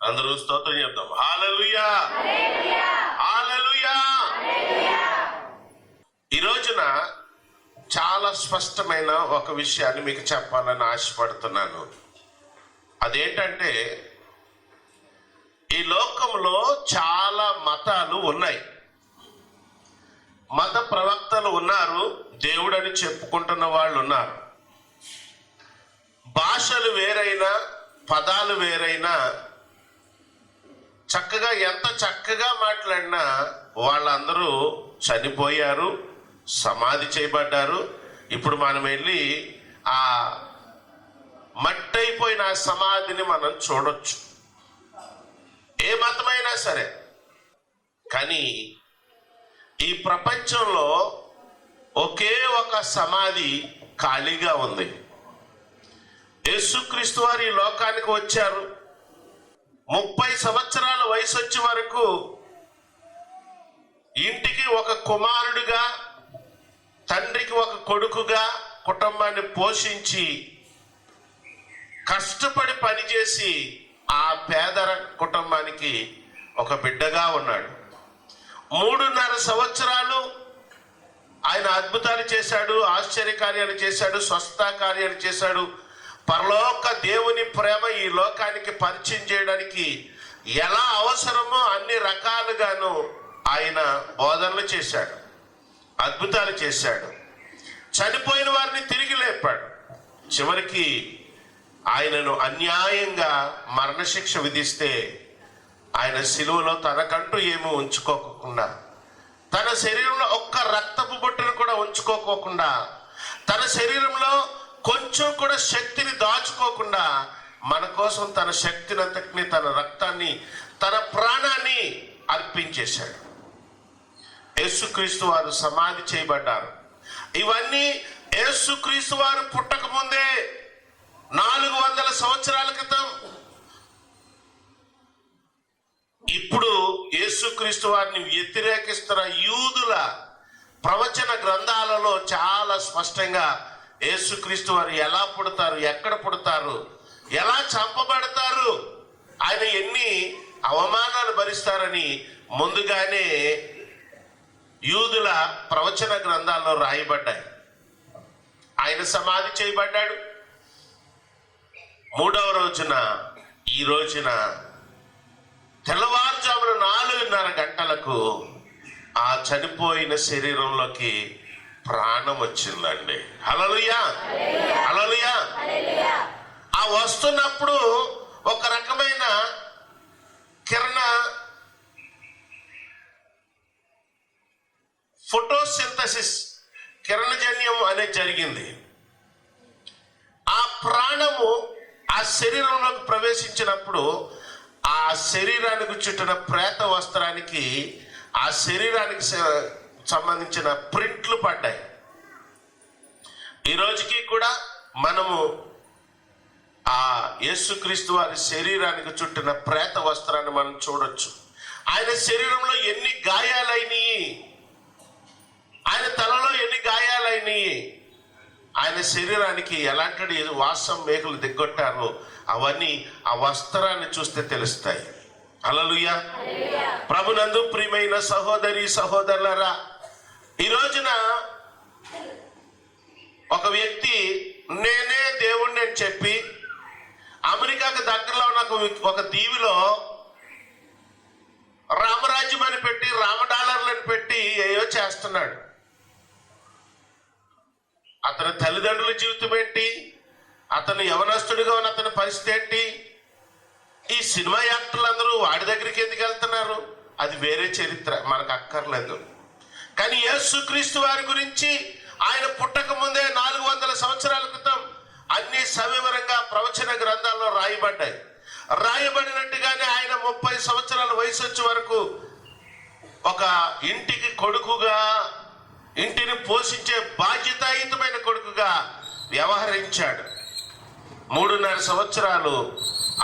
అందరూ స్తోత్రం చెప్తాం. హల్లెలూయా, హల్లెలూయా. ఈ రోజున చాలా స్పష్టమైన ఒక విషయాన్ని మీకు చెప్పాలని ఆశపడుతున్నాను. అదేంటంటే, ఈ లోకంలో చాలా మతాలు ఉన్నాయి, మత ప్రవక్తలు ఉన్నారు, దేవుడని చెప్పుకుంటున్న వాళ్ళు ఉన్నారు. భాషలు వేరైనా, పదాలు వేరైనా, చక్కగా ఎంత చక్కగా మాట్లాడినా వాళ్ళందరూ చనిపోయారు, సమాధి చేయబడ్డారు. ఇప్పుడు మనం వెళ్ళి ఆ మట్టయిపోయిన ఆ సమాధిని మనం చూడొచ్చు, ఏ మతమైనా సరే. కానీ ఈ ప్రపంచంలో ఒకే ఒక సమాధి ఖాళీగా ఉంది. యేసుక్రీస్తు వారు ఈ లోకానికి వచ్చారు. 30 సంవత్సరాల వయసు వచ్చే వరకు ఇంటికి ఒక కుమారుడిగా, తండ్రికి ఒక కొడుకుగా కుటుంబాన్ని పోషించి కష్టపడి పనిచేసి ఆ పేదర కుటుంబానికి ఒక బిడ్డగా ఉన్నాడు. 3.5 సంవత్సరాలు ఆయన అద్భుతాలు చేశాడు, ఆశ్చర్యకార్యాలు చేశాడు, స్వస్థ కార్యాలు చేశాడు. పరలోక దేవుని ప్రేమ ఈ లోకానికి పరిచయం చేయడానికి ఎలా అవసరమో అన్ని రకాలుగాను ఆయన బోధనలు చేశాడు, అద్భుతాలు చేశాడు. చనిపోయిన వారిని తిరిగి లేపాడు. చివరికి ఆయనను అన్యాయంగా మరణశిక్ష విధిస్తే ఆయన సిలువలో తనకంటూ ఏమీ ఉంచుకోకుండా, తన శరీరంలో ఒక్క రక్తపు బొట్టును కూడా ఉంచుకోకుండా, తన శరీరంలో కొంచెం కూడా శక్తిని దాచుకోకుండా మన కోసం తన శక్తిని అంతటిని, తన రక్తాన్ని, తన ప్రాణాన్ని అర్పించేశాడు. యేసుక్రీస్తు వారు సమాధి చేయబడ్డారు. ఇవన్నీ యేసుక్రీస్తు వారు పుట్టక ముందే 400 సంవత్సరాల క్రితం. ఇప్పుడు యేసుక్రీస్తు వారిని వ్యతిరేకిస్తున్న యూదుల ప్రవచన గ్రంథాలలో చాలా స్పష్టంగా యేసుక్రీస్తు వారు ఎలా పుడతారు, ఎక్కడ పుడతారు, ఎలా చంపబడతారు, ఆయన ఎన్ని అవమానాలు భరిస్తారని ముందుగానే యూదుల ప్రవచన గ్రంథాల్లో రాయబడ్డాయి. ఆయన సమాధి చేయబడ్డాడు. 3వ రోజున, ఈ రోజున తెల్లవారుజామున 4:30 గంటలకు ఆ చనిపోయిన శరీరంలోకి ప్రాణం వచ్చిందండి. హల్లెలూయా, హల్లెలూయా. ఆ వస్తున్నప్పుడు ఒక రకమైన కిరణ ఫోటోసింథసిస్, కిరణజన్యం అనేది జరిగింది. ఆ ప్రాణము ఆ శరీరంలోకి ప్రవేశించినప్పుడు ఆ శరీరానికి చుట్టిన ప్రేత వస్త్రానికి, ఆ శరీరానికి సంబంధించిన ప్రింట్లు పడ్డాయి. ఈ రోజుకి కూడా మనము ఆ యేసుక్రీస్తు వారి శరీరానికి చుట్టిన ప్రేత వస్త్రాన్ని మనం చూడొచ్చు. ఆయన శరీరంలో ఎన్ని గాయాలైనవి, ఆయన తలలో ఎన్ని గాయాలైనవి, ఆయన శరీరానికి ఎలాంటి వాసం మేకులు దిగ్గొట్టారో అవన్నీ ఆ వస్త్రాన్ని చూస్తే తెలుస్తాయి. హల్లెలూయా. ప్రభునందు ప్రియమైన సహోదరి సహోదరులారా, ఈ రోజున ఒక వ్యక్తి నేనే దేవుణ్ణి అని చెప్పి అమెరికాకు దగ్గరలో ఉన్న ఒక దీవిలో రామరాజ్యం అని పెట్టి, రామడాలర్లను పెట్టి ఏయో చేస్తున్నాడు. అతని తల్లిదండ్రుల జీవితం ఏంటి, అతను యవనస్తుడిగా ఉన్న అతని పరిస్థితి ఏంటి, ఈ సినిమా యాక్టర్లు అందరూ వాడి దగ్గరికి ఎందుకు వెళ్తున్నారు, అది వేరే చరిత్ర, మనకు అక్కర్లేదు. కానీ యేసుక్రీస్తు వారి గురించి ఆయన పుట్టక ముందే 400 సంవత్సరాల క్రితం అన్ని సవివరంగా ప్రవచన గ్రంథాల్లో రాయబడ్డాయి. రాయబడినట్టుగానే ఆయన 30 సంవత్సరాల వయసు వచ్చే వరకు ఒక ఇంటికి కొడుకుగా, ఇంటిని పోషించే బాధ్యతాయుతమైన కొడుకుగా వ్యవహరించాడు. 3.5 సంవత్సరాలు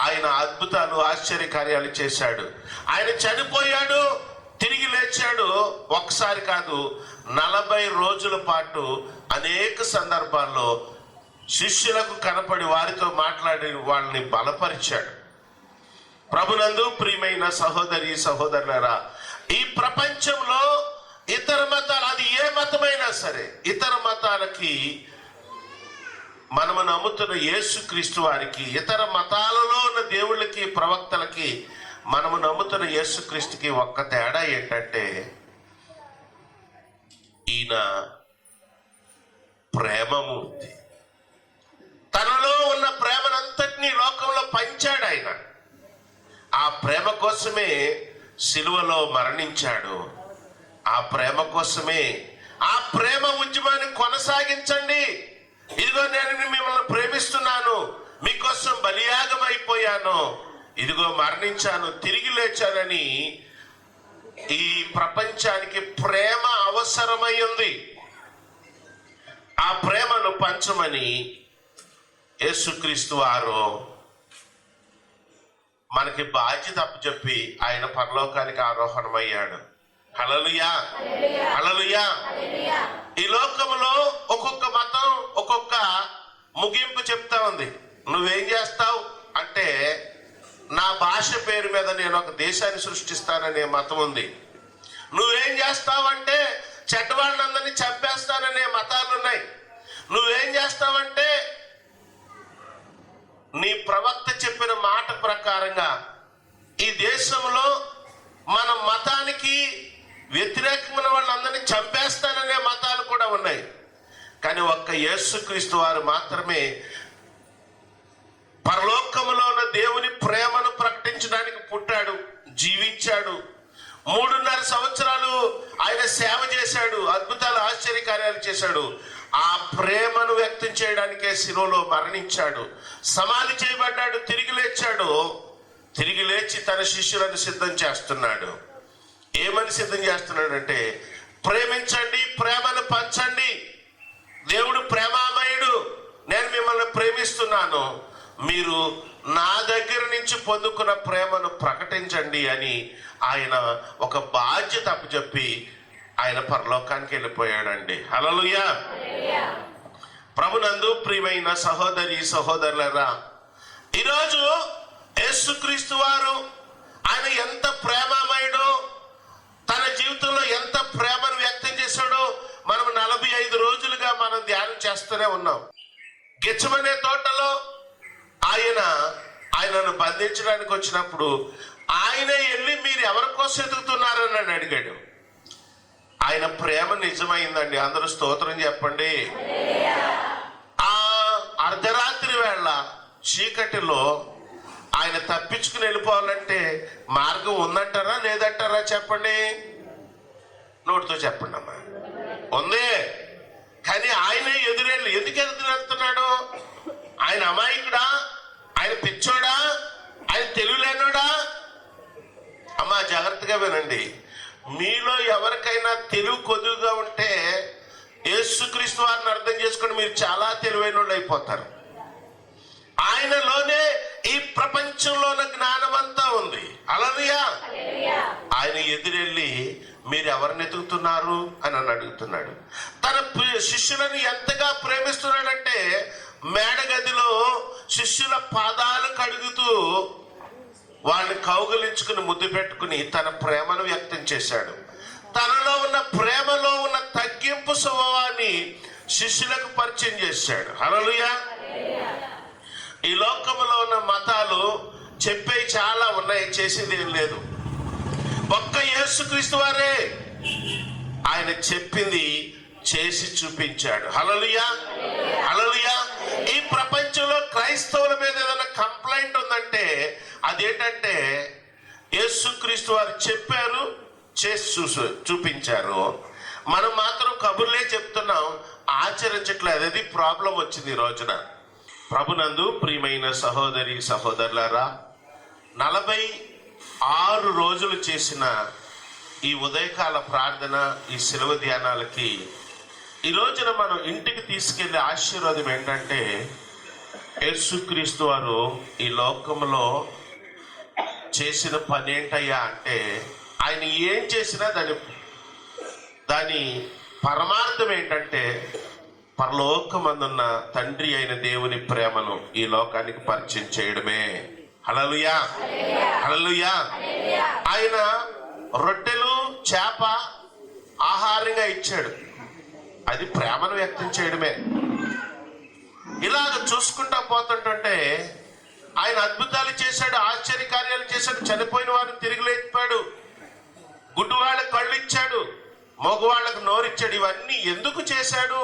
ఆయన అద్భుతాలు, ఆశ్చర్యకార్యాలు చేశాడు. ఆయన చనిపోయాడు, తిరిగి లేచాడు. ఒకసారి కాదు, 40 రోజుల పాటు అనేక సందర్భాల్లో శిష్యులకు కనపడి వారితో మాట్లాడి వాళ్ళని బలపరిచాడు. ప్రభునందు ప్రియమైన సహోదరి సహోదరులారా, ఈ ప్రపంచంలో ఇతర మతాలు, అది ఏ మతమైనా సరే, ఇతర మతాలకి మనము నమ్ముతున్న యేసుక్రీస్తు వారికి, ఇతర మతాలలో ఉన్న దేవుళ్ళకి ప్రవక్తలకి మనము నమ్ముతున్న యేసుక్రీస్తుకి ఒక్క తేడా ఏంటంటే, ఈయన ప్రేమమూర్తి. తనలో ఉన్న ప్రేమనంతటినీ లోకంలో పంచాడు ఆయన. ఆ ప్రేమ కోసమే సిలువలో మరణించాడు. ఆ ప్రేమ కోసమే, ఆ ప్రేమ ఉద్యమాన్ని కొనసాగించండి. ఇదిగో నేను మిమ్మల్ని ప్రేమిస్తున్నాను, మీకోసం బలియాగం అయిపోయాను, ఇదిగో మరణించాను, తిరిగి లేచానని ఈ ప్రపంచానికి ప్రేమ అవసరమై ఉంది. ఆ ప్రేమను పంచమని యేసుక్రీస్తు వారు మనకి బాధ్యత అప్పచెప్పి ఆయన పరలోకానికి ఆరోహణమయ్యాడు. హల్లెలూయా, హల్లెలూయా. ఈ లోకంలో ఒక్కొక్క మతం ఒక్కొక్క ముగింపు చెప్తా ఉంది. నువ్వేం చేస్తావు అంటే, నా భాష పేరు మీద నేను ఒక దేశాన్ని సృష్టిస్తాననే మతం ఉంది. నువ్వేం చేస్తావంటే, చెడ్డవాళ్ళందరినీ చంపేస్తాననే మతాలు ఉన్నాయి. నువ్వేం చేస్తావంటే, నీ ప్రవక్త చెప్పిన మాట ప్రకారంగా ఈ దేశంలో మన మతానికి వ్యతిరేకమైన వాళ్ళందరినీ చంపేస్తాననే మతాలు కూడా ఉన్నాయి. కానీ ఒక్క యేసుక్రీస్తు వారు మాత్రమే పరలోకములో ఉన్న దేవుని ప్రేమను ప్రకటించడానికి పుట్టాడు, జీవించాడు. 3.5 సంవత్సరాలు ఆయన సేవ చేశాడు, అద్భుతాలు ఆశ్చర్యకార్యాలు చేశాడు. ఆ ప్రేమను వ్యక్తం చేయడానికే శిలువలో మరణించాడు, సమాధి చేయబడ్డాడు, తిరిగి లేచాడు. తిరిగి లేచి తన శిష్యులను సిద్ధం చేస్తున్నాడు. ఏమని సిద్ధం చేస్తున్నాడంటే, ప్రేమించండి, ప్రేమను పంచండి, దేవుడు ప్రేమామయుడు, నేను మిమ్మల్ని ప్రేమిస్తున్నాను, మీరు నా దగ్గర నుంచి పొందుకున్న ప్రేమను ప్రకటించండి అని ఆయన ఒక బాధ్యత అప్పచెప్పి ఆయన పరలోకానికి వెళ్ళిపోయాడండి. హల్లెలూయా. ప్రభునందు ప్రియమైన సహోదరి సహోదరులారా, ఈరోజు యేసుక్రీస్తు వారు ఆయన ఎంత ప్రేమమయుడో, తన జీవితంలో ఎంత ప్రేమను వ్యక్తం చేశాడో మనం 45 రోజులుగా మనం ధ్యానం చేస్తూనే ఉన్నాం. గెత్సెమనే తోటలో ఆయనను బంధించడానికి వచ్చినప్పుడు ఆయనే వెళ్ళి మీరు ఎవరి కోసం ఎదుగుతున్నారని నన్ను అడిగాడు. ఆయన ప్రేమ నిజమైందండి. అందరూ స్తోత్రం చెప్పండి. ఆ అర్ధరాత్రి వేళ చీకటిలో ఆయన తప్పించుకుని వెళ్ళిపోవాలంటే మార్గం ఉందంటారా లేదంటారా చెప్పండి, నోటితో చెప్పండి అమ్మా. ఉంది. కానీ ఆయనే ఎదురెళ్ళి ఎందుకు ఎదురెళ్తున్నాడు? ఆయన అమాయకుడా? ఆయన పిచ్చోడా? ఆయన తెలివిలేనోడా? అమ్మా జాగ్రత్తగా వినండి. మీలో ఎవరికైనా తెలివి కొద్దుగా ఉంటే యేసుక్రీస్తు వారిని అర్థం చేసుకుని మీరు చాలా తెలివైన వాళ్ళు అయిపోతారు. ఆయనలోనే ఈ ప్రపంచంలోని జ్ఞానం అంతా ఉంది. హల్లెలూయా. ఆయన ఎదురెళ్ళి మీరు ఎవరిని ఎదుగుతున్నారు అని అడుగుతున్నాడు. తన శిష్యులను ఎంతగా ప్రేమిస్తున్నాడంటే మేడగదిలో శిష్యుల పాదాలు కడుగుతూ వాళ్ళని కౌగిలించుకుని ముద్దు పెట్టుకుని తన ప్రేమను వ్యక్తం చేశాడు. తనలో ఉన్న ప్రేమలో ఉన్న తగ్గింపు స్వభావాన్ని శిష్యులకు పరిచయం చేశాడు. హల్లెలూయా. ఈ లోకంలో ఉన్న మతాలు చెప్పేవి చాలా ఉన్నాయి, చేసేది ఏం లేదు. ఒక్క యేసుక్రీస్తు వారే ఆయన చెప్పింది చేసి చూపించాడు. హల్లెలూయా, హల్లెలూయా. ఈ ప్రపంచంలో క్రైస్తవుల మీద ఏదైనా కంప్లైంట్ ఉందంటే అదేంటంటే యేసుక్రీస్తు వారు చెప్పారు, చేసి చూపించారు. మనం మాత్రం కబుర్లే చెప్తున్నాం, ఆచరించట్లేదు. అది ప్రాబ్లం వచ్చింది ఈ రోజున. ప్రభునందు ప్రియమైన సహోదరి సహోదరులారా, 46 రోజులు చేసిన ఈ ఉదయకాల ప్రార్థన, ఈ శిలువ ధ్యానాలకి ఈ రోజున మనం ఇంటికి తీసుకెళ్లే ఆశీర్వాదం ఏంటంటే, యేసుక్రీస్తు వారు ఈ లోకంలో చేసిన పని ఏంటయ్యా అంటే, ఆయన ఏం చేసినా దాని పరమార్థం ఏంటంటే పరలోకమందున్న తండ్రి అయిన దేవుని ప్రేమను ఈ లోకానికి పరిచయం చేయడమే. హల్లెలూయా, హల్లెలూయా. ఆయన రొట్టెలు చేప ఆహారంగా ఇచ్చాడు. అది ప్రేమను వ్యక్తం చేయడమే. ఇలాగ చూసుకుంటా పోతుంటే ఆయన అద్భుతాలు చేశాడు, ఆశ్చర్య కార్యాలు చేశాడు, చనిపోయిన వారిని తిరిగి లేపాడు, గుడ్డి వాళ్ళకి కళ్ళు ఇచ్చాడు, మగవాళ్ళకు నోరిచ్చాడు. ఇవన్నీ ఎందుకు చేశాడు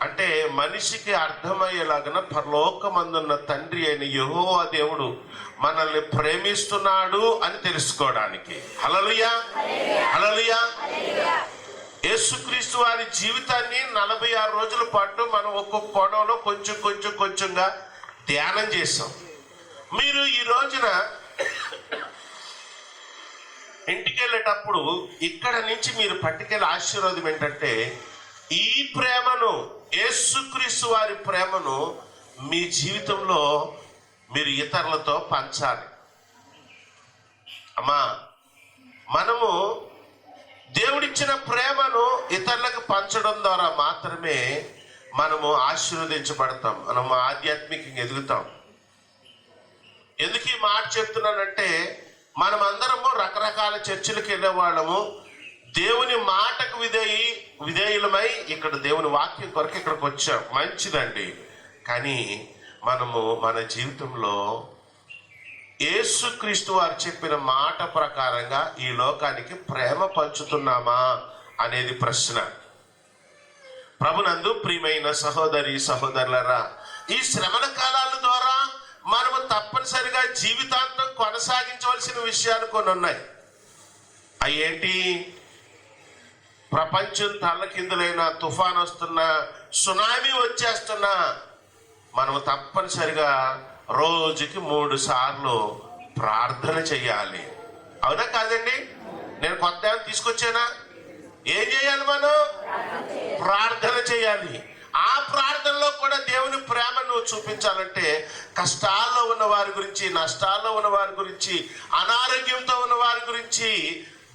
అంటే మనిషికి అర్థమయ్యేలాగన పరలోకమందున్న తండ్రి అయిన యెహోవా దేవుడు మనల్ని ప్రేమిస్తున్నాడు అని తెలుసుకోవడానికి. హల్లెలూయా, హల్లెలూయా. యేసుక్రీస్తు వారి జీవితాన్ని 46 రోజుల పాటు మనం ఒక్కొక్క కోణంలో కొంచెంగా ధ్యానం చేసాం. మీరు ఈ రోజున ఇంటికి వెళ్ళేటప్పుడు ఇక్కడ నుంచి మీరు పట్టుకెళ్ళే ఆశీర్వాదం ఏంటంటే ఈ ప్రేమను, యేసుక్రీస్తు వారి ప్రేమను మీ జీవితంలో మీరు ఇతరులతో పంచాలి. అమ్మా, మనము దేవుడిచ్చిన ప్రేమను ఇతరులకు పంచడం ద్వారా మాత్రమే మనము ఆశీర్వదించబడతాం, మనము ఆధ్యాత్మికంగా ఎదుగుతాం. ఎందుకు ఈ మాట చెప్తున్నానంటే మనమందరము రకరకాల చర్చిలకు వెళ్ళేవాళ్ళము, దేవుని మాటకు విధేయులమై ఇక్కడ దేవుని వాక్యం కొరకు ఇక్కడికి వచ్చాం, మంచిదండి. కానీ మనము మన జీవితంలో యేసుక్రీస్తు వారు చెప్పిన మాట ప్రకారంగా ఈ లోకానికి ప్రేమ పంచుతున్నామా అనేది ప్రశ్న. ప్రభునందు ప్రియమైన సహోదరి సహోదరులరా, ఈ శ్రమల కాలాల ద్వారా మనము తప్పనిసరిగా జీవితాంతం కొనసాగించవలసిన విషయాలు కొన్ని ఉన్నాయి. అయ్యేంటి? ప్రపంచం తల్లకిందులైన తుఫాన్ వస్తున్నా, సునామీ వచ్చేస్తున్నా మనము తప్పనిసరిగా రోజుకి 3 సార్లు ప్రార్థన చెయ్యాలి. అవునా కాదండి? నేను కొత్త ఏమైనా తీసుకొచ్చానా? ఏం చేయాలి? మనం ప్రార్థన చేయాలి. ఆ ప్రార్థనలో కూడా దేవుని ప్రేమ నువ్వు చూపించాలంటే కష్టాల్లో ఉన్న వారి గురించి, నష్టాల్లో ఉన్న వారి గురించి, అనారోగ్యంతో ఉన్న వారి గురించి,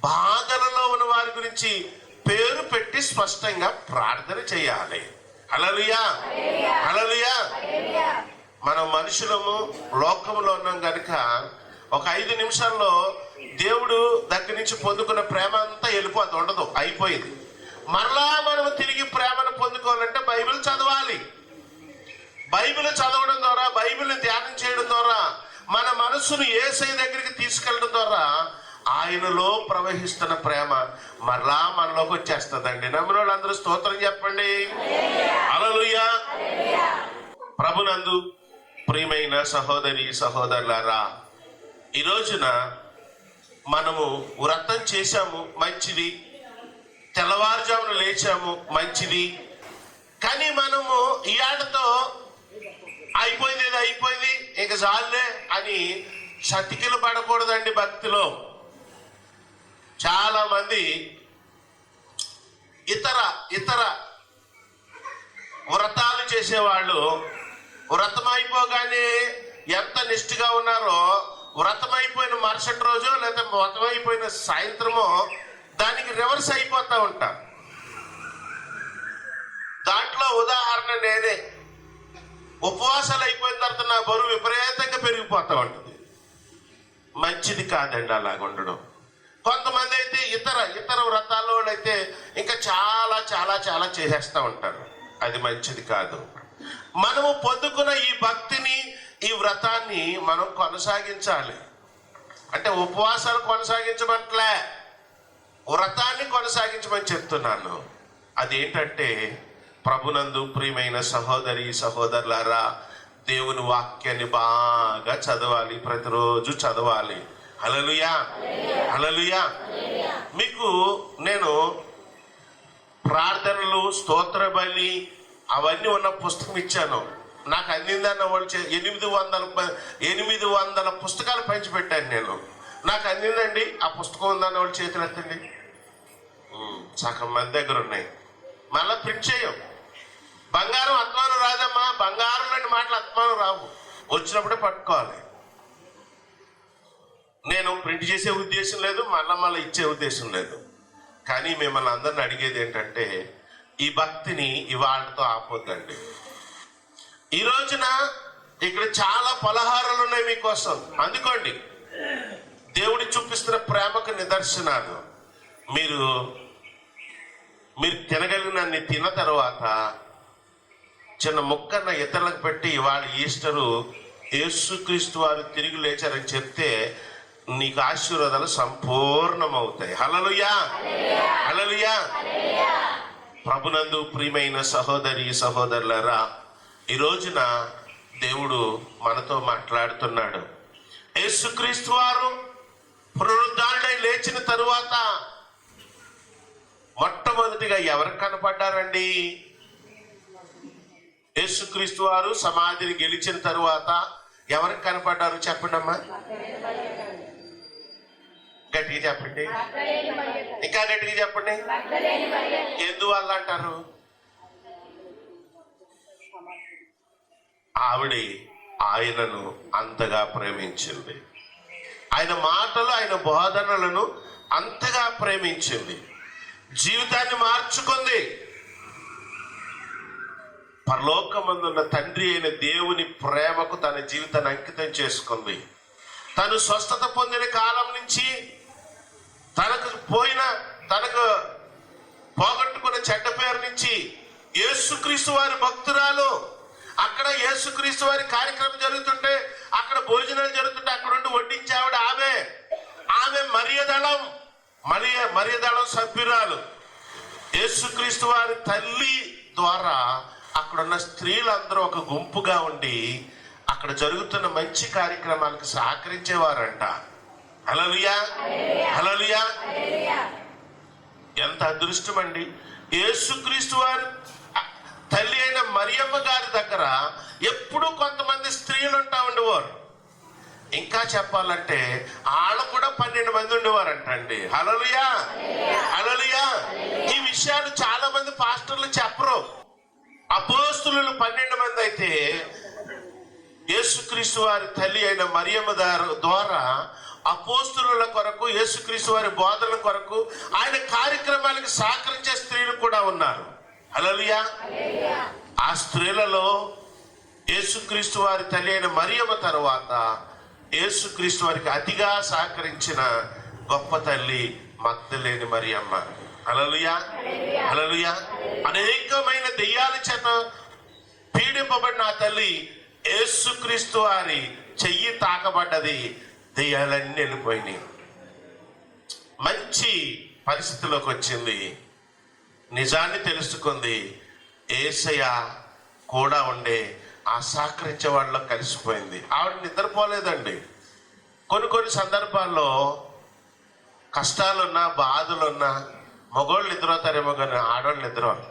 బాధలలో ఉన్న వారి గురించి పేరు పెట్టి స్పష్టంగా ప్రార్థన చేయాలి. హల్లెలూయా, హల్లెలూయా. మనం మనుషులము లోకంలో ఉన్నాం కనుక ఒక 5 నిమిషాల్లో దేవుడు దగ్గర నుంచి పొందుకున్న ప్రేమ అంతా వెళ్ళిపోతుంది, ఉండదు, అయిపోయింది. మరలా మనం తిరిగి ప్రేమను పొందుకోవాలంటే బైబిల్ చదవాలి. బైబిల్ చదవడం ద్వారా, బైబిల్ని ధ్యానం చేయడం ద్వారా, మన మనసును యేసయ్య దగ్గరికి తీసుకెళ్ళడం ద్వారా ఆయనలో ప్రవహిస్తున్న ప్రేమ మరలా మనలోకి వచ్చేస్తుందండి. నమ్మిన వాళ్ళందరూ స్తోత్రం చెప్పండి. హల్లెలూయా. ప్రభునందు ప్రియమైన సహోదరి సహోదరులారా, ఈ రోజున మనము వ్రతం చేశాము, మంచిది. తెల్లవారుజామున లేచాము, మంచిది. కానీ మనము ఈ ఆటతో అయిపోయింది, ఏదో అయిపోయింది, ఇంక చాలులే అని చతికిలు పడకూడదండి. భక్తిలో చాలా మంది ఇతర వ్రతాలు చేసేవాళ్ళు వ్రతం అయిపోగానే ఎంత నిష్ఠగా ఉన్నారో, వ్రతం అయిపోయిన మరుసటి రోజు లేదా వ్రతం అయిపోయిన సాయంత్రమో దానికి రివర్స్ అయిపోతూ ఉంటారు. దాంట్లో ఉదాహరణ నేనే. ఉపవాసాలు అయిపోయిన తర్వాత నా బరువు విపరీతంగా పెరిగిపోతూ ఉంటుంది. మంచిది కాదండి అలాగ ఉండడం. కొంతమంది అయితే ఇతర వ్రతాల్లో అయితే ఇంకా చాలా చాలా చాలా చేసేస్తూ ఉంటారు. అది మంచిది కాదు. మనము పొందుకున్న ఈ భక్తిని, ఈ వ్రతాన్ని మనం కొనసాగించాలి. అంటే ఉపవాసాలు కొనసాగించమట్లే, వ్రతాన్ని కొనసాగించమని చెప్తున్నాను. అదేంటంటే ప్రభునందు ప్రియమైన సహోదరి సహోదరులారా, దేవుని వాక్యాన్ని బాగా చదవాలి, ప్రతిరోజు చదవాలి. హల్లెలూయా, హల్లెలూయా. మీకు నేను ప్రార్థనలు, స్తోత్ర బలి అవన్నీ ఉన్న పుస్తకం ఇచ్చాను. నాకు అందిందన్న వాళ్ళు 800 పుస్తకాలు పంచిపెట్టాను నేను. నాకు అందిందండి ఆ పుస్తకం ఉందన్న వాళ్ళు చేతులు ఎత్తండి. సగం మంది దగ్గర ఉన్నాయి. మళ్ళీ ప్రింట్ చేయం. బంగారం అత్మానం రాదమ్మా, బంగారం లాంటి మాటలు అత్మానం రావు, వచ్చినప్పుడే పట్టుకోవాలి. నేను ప్రింట్ చేసే ఉద్దేశం లేదు, మళ్ళీ ఇచ్చే ఉద్దేశం లేదు. కానీ మిమ్మల్ని అందరిని అడిగేది ఏంటంటే ఈ భక్తిని ఇవాళతో ఆపొద్దండి. ఈ రోజున ఇక్కడ చాలా పలహారాలు ఉన్నాయి మీకోసం, అందుకోండి. దేవుడి చూపిస్తున్న ప్రేమకు నిదర్శనాలు. మీరు తినగలిగినన్ని తిన్న తర్వాత చిన్న ముక్కన్న ఇతరులకు పెట్టి ఇవాళ ఈస్టరు యేసుక్రీస్తు వారు తిరిగి లేచారని చెప్తే నీకు ఆశీర్వాదాలు సంపూర్ణమవుతాయి. హల్లెలూయా, హల్లెలూయా. ప్రభునందు ప్రియమైన సహోదరి సహోదరులారా, ఈ రోజున దేవుడు మనతో మాట్లాడుతున్నాడు. యేసుక్రీస్తు వారు పునరుద్ధారుడై లేచిన తరువాత మొట్టమొదటిగా ఎవరికి కనపడ్డారండి? యేసుక్రీస్తు వారు సమాధిని గెలిచిన తరువాత ఎవరికి కనపడ్డారు? చెప్పండి అమ్మా, గట్టిగా చెప్పండి, ఇంకా గట్టిగా చెప్పండి. ఎందువల్ల అంటారు? ఆవిడ ఆయనను అంతగా ప్రేమించింది. ఆయన మాటలు, ఆయన బోధనలను అంతగా ప్రేమించింది. జీవితాన్ని మార్చుకుంది. పరలోకమందున్న తండ్రి అయిన దేవుని ప్రేమకు తన జీవితాన్ని అంకితం చేసుకుంది. తను స్వస్థత పొందిన కాలం నుంచి తనకు పోగొట్టుకున్న చెడ్డ పేరు నుంచి యేసుక్రీస్తు వారి భక్తురాలు. అక్కడ యేసుక్రీస్తు వారి కార్యక్రమం జరుగుతుంటే, అక్కడ భోజనాలు జరుగుతుంటే అక్కడ ఉండి వడ్డించేవాడు ఆమె మరియదళం సభ్యురాలు. యేసుక్రీస్తు వారి తల్లి ద్వారా అక్కడున్న స్త్రీలందరూ ఒక గుంపుగా ఉండి అక్కడ జరుగుతున్న మంచి కార్యక్రమాలకు సహకరించేవారంట. హల్లెలూయా, హల్లెలూయా. ఎంత అదృష్టం అండి! యేసుక్రీస్తు వారి తల్లి అయిన మరియమ్మ గారి దగ్గర ఎప్పుడూ కొంతమంది స్త్రీలు ఉంటా ఉండేవారు. ఇంకా చెప్పాలంటే వాళ్ళు కూడా 12 మంది ఉండేవారంటండి. హల్లెలూయా, హల్లెలూయా. ఈ విషయాలు చాలా మంది పాస్టర్లు చెప్పరు. అపోస్తులు 12 మంది అయితే యేసుక్రీస్తు వారి తల్లి అయిన మరియమ్మ ద్వారా అపోస్తుల కొరకు, యేసుక్రీస్తు వారి బోధన కొరకు, ఆయన కార్యక్రమాలకు సహకరించే స్త్రీలు కూడా ఉన్నారు. హల్లెలూయా. ఆ స్త్రీలలో యేసుక్రీస్తు వారి తల్లి అయిన మరియమ్మ తర్వాత యేసుక్రీస్తు వారికి అతిగా సహకరించిన గొప్ప తల్లి మగ్దలేని మరియమ్మ. హల్లెలూయా, హల్లెలూయా. అనేకమైన దెయ్యాల చేత పీడింపబడిన ఆ తల్లి యేసుక్రీస్తు వారి చెయ్యి తాకబడ్డది, దెయ్యాలన్నీ వెళ్ళిపోయినాయి. మంచి పరిస్థితిలోకి వచ్చింది. నిజాన్ని తెలుసుకుంది. యేసయ్య కూడా ఉండే ఆ సహకరించే వాళ్ళలో కలిసిపోయింది. ఆవిడ నిద్రపోలేదండి. కొన్ని సందర్భాల్లో కష్టాలున్నా, బాధలున్నా మగోళ్ళు నిద్రవుతారేమో కానీ ఆడవాళ్ళు నిద్రవారు.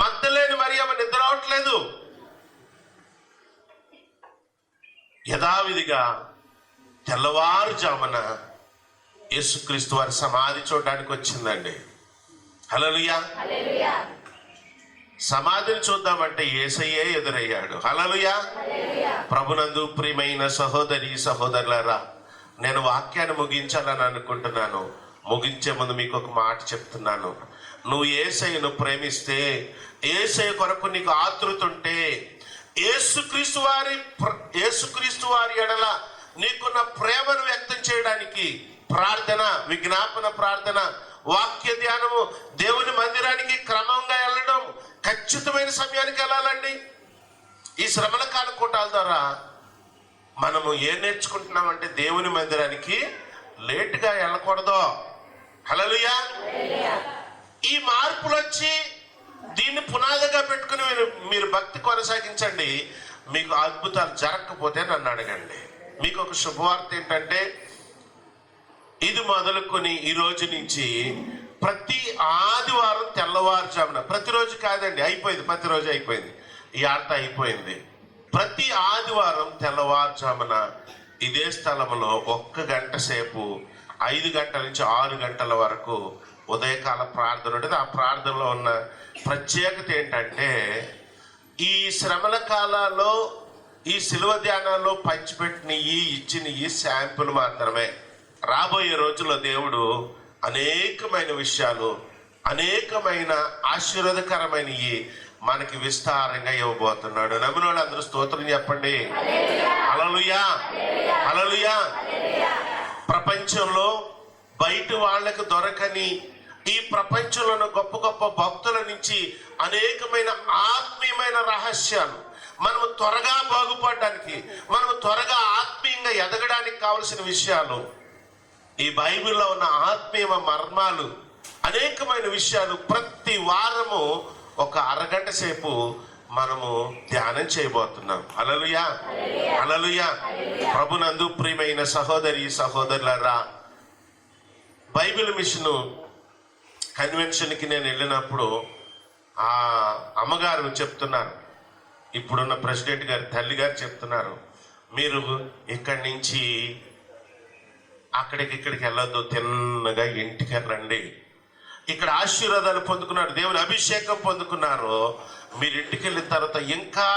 మగ్దలేని మరియమ్మ నిద్ర అవట్లేదు. యథావిధిగా తెల్లవారుజామున యేసుక్రీస్తు వారి సమాధి చూడడానికి వచ్చిందండి. హల్లెలూయా. సమాధిని చూద్దామంటే యేసయ్యే ఎదురయ్యాడు. హల్లెలూయా. ప్రభునందు ప్రియమైన సహోదరి సహోదరులారా, నేను వాక్యాన్ని ముగించాలని అనుకుంటున్నాను. ముగించే ముందు మీకు ఒక మాట చెప్తున్నాను. నువ్వు యేసయ్యను ప్రేమిస్తే, యేసయ్య కొరకు నీకు ఆతృత ఉంటే, యేసుక్రీస్తు వారి ఎడల నీకున్న ప్రేమను వ్యక్తం చేయడానికి ప్రార్థన, విజ్ఞాపన ప్రార్థన, వాక్య ధ్యానము, దేవుని మందిరానికి క్రమంగా వెళ్ళడం, ఖచ్చితమైన సమయానికి వెళ్ళాలండి. ఈ శ్రమల కాల కూటాల ద్వారా మనము ఏం నేర్చుకుంటున్నామంటే దేవుని మందిరానికి లేటుగా వెళ్ళకూడదు. హల్లెలూయా. ఈ మార్పులు వచ్చి దీన్ని పునాదిగా పెట్టుకుని మీరు భక్తి కొనసాగించండి. మీకు అద్భుతాలు జరగకపోతే నన్ను అడగండి. మీకు ఒక శుభవార్త ఏంటంటే, ఇది మొదలుకొని ఈ రోజు నుంచి ప్రతి ఆదివారం తెల్లవారుజామున, ప్రతిరోజు కాదండి, అయిపోయింది, ప్రతిరోజు అయిపోయింది, ఈ ఆట అయిపోయింది. ప్రతి ఆదివారం తెల్లవారుజామున ఇదే స్థలంలో 1 గంట సేపు 5 గంటల నుంచి 6 గంటల వరకు ఉదయకాల ప్రార్థన ఉంటుంది. ఆ ప్రార్థనలో ఉన్న ప్రత్యేకత ఏంటంటే, ఈ శ్రమల కాలాల్లో ఈ శిలువ ధ్యానాల్లో పంచిపెట్టిన ఇచ్చిన ఈ శాంపుల్ మాత్రమే. రాబోయే రోజుల్లో దేవుడు అనేకమైన విషయాలు, అనేకమైన ఆశీర్వాదకరమైనవి మనకి విస్తారంగా ఇవ్వబోతున్నాడు. నమ్మిన వాళ్ళు అందరూ స్తోత్రం చెప్పండి. హల్లెలూయా, హల్లెలూయా. ప్రపంచంలో బయట వాళ్ళకు దొరకని ఈ ప్రపంచంలోని గొప్ప గొప్ప భక్తుల నుంచి అనేకమైన ఆత్మీయమైన రహస్యాలు, మనము త్వరగా బాగుపడడానికి, మనము త్వరగా ఆత్మీయంగా ఎదగడానికి కావలసిన విషయాలు, ఈ బైబిల్లో ఉన్న ఆత్మీయ మర్మాలు, అనేకమైన విషయాలు ప్రతి వారము ఒక అరగంట సేపు మనము ధ్యానం చేయబోతున్నాం. హల్లెలూయా, హల్లెలూయా. ప్రభునందు ప్రియమైన సహోదరి సహోదరులారా, బైబిల్ మిషన్ కన్వెన్షన్కి నేను వెళ్ళినప్పుడు ఆ అమ్మగారు చెప్తున్నారు, ఇప్పుడున్న ప్రెసిడెంట్ గారి తల్లి గారు చెప్తున్నారు, మీరు ఇక్కడి నుంచి అక్కడికి ఇక్కడికి వెళ్ళొద్దు, తిన్నగా ఇంటికి రండి. ఇక్కడ ఆశీర్వాదాలు పొందుకున్నారు, దేవుని అభిషేకం పొందుకున్నారు. మీరు ఇంటికి వెళ్ళిన తర్వాత ఇంకా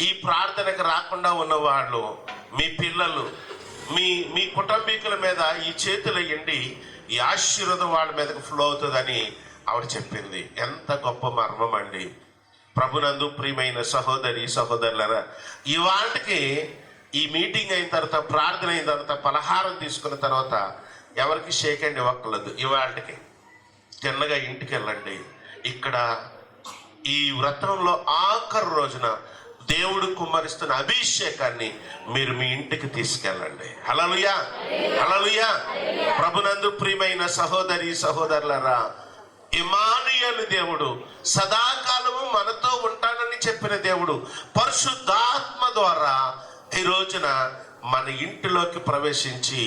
ఈ ప్రార్థనకు రాకుండా ఉన్నవాళ్ళు, మీ పిల్లలు, మీ కుటుంబీకుల మీద ఈ చేతులు వేయండి, ఈ ఆశీర్వాదం వాళ్ళ మీదకి ఫ్లో అవుతుందని ఆవిడ చెప్పింది. ఎంత గొప్ప మర్మం అండి. ప్రభునందు ప్రియమైన సహోదరి సహోదరులారా, ఇవాటికి ఈ మీటింగ్ అయిన తర్వాత, ప్రార్థన అయిన తర్వాత, పలహారం తీసుకున్న తర్వాత ఎవరికి షేక్ హ్యాండ్ ఇవ్వక్కర్లేదు. ఇవాటికి తిన్నగా ఇంటికి వెళ్ళండి. ఇక్కడ ఈ వ్రతంలో ఆఖరు రోజున దేవుడు కుమ్మరిస్తున్న అభిషేకాన్ని మీరు మీ ఇంటికి తీసుకెళ్ళండి. హల్లెలూయా, హల్లెలూయా. ప్రభునందు ప్రియమైన సహోదరి సహోదరులారా, ఇమ్మానుయేలు దేవుడు, సదాకాలము మనతో ఉంటానని చెప్పిన దేవుడు పరిశుద్ధాత్మ ద్వారా ఈ రోజున మన ఇంటిలోకి ప్రవేశించి,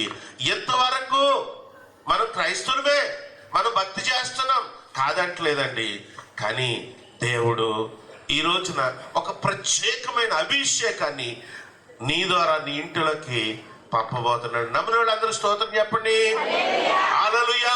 ఎంతవరకు మనం క్రైస్తవులమే, మనం భక్తి చేస్తున్నాం కాదంటలేదండి, కానీ దేవుడు ఈ రోజున ఒక ప్రత్యేకమైన అభిషేకాన్ని నీ ద్వారా నీ ఇంటిలోకి పంపబోతున్నాడు. నమ్మిన వాళ్ళు అందరూ స్తోత్రం చెప్పండి. హల్లెలూయా,